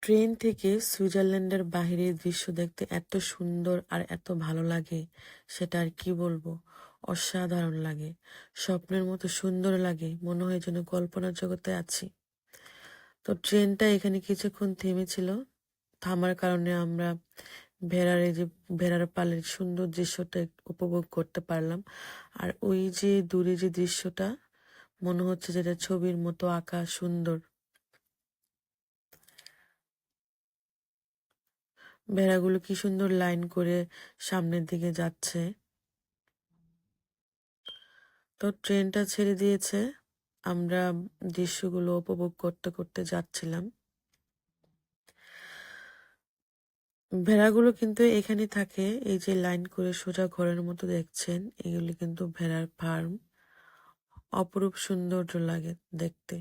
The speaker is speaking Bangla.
ট্রেন থেকে সুইজারল্যান্ডের বাহিরের দৃশ্য দেখতে এত সুন্দর আর এত ভালো লাগে, সেটা আর কি বলবো। অসাধারণ লাগে, স্বপ্নের মতো সুন্দর লাগে, মনে হয় যেন কল্পনার জগতে আছি। তো ট্রেনটা এখানে কিছুক্ষণ থেমেছিল। থামার কারণে আমরা ভেড়ার পালের সুন্দর দৃশ্যটা উপভোগ করতে পারলাম। আর ওই যে দূরে যে দৃশ্যটা, মনে হচ্ছে যেটা ছবির মতো আঁকা, সুন্দর। ভেড়াগুলো কি সুন্দর লাইন করে সামনের দিকে যাচ্ছে। তো ট্রেনটা ছেড়ে দিয়েছে, আমরা দৃশ্যগুলো উপভোগ করতে করতে যাচ্ছিলাম। ভেড়াগুলো কিন্তু এখানে থাকে, এই যে লাইন করে সোজা ঘরের মতো দেখছেন, এগুলি কিন্তু ভেড়ার ফার্ম। অপরূপ সৌন্দর্য লাগে দেখতে।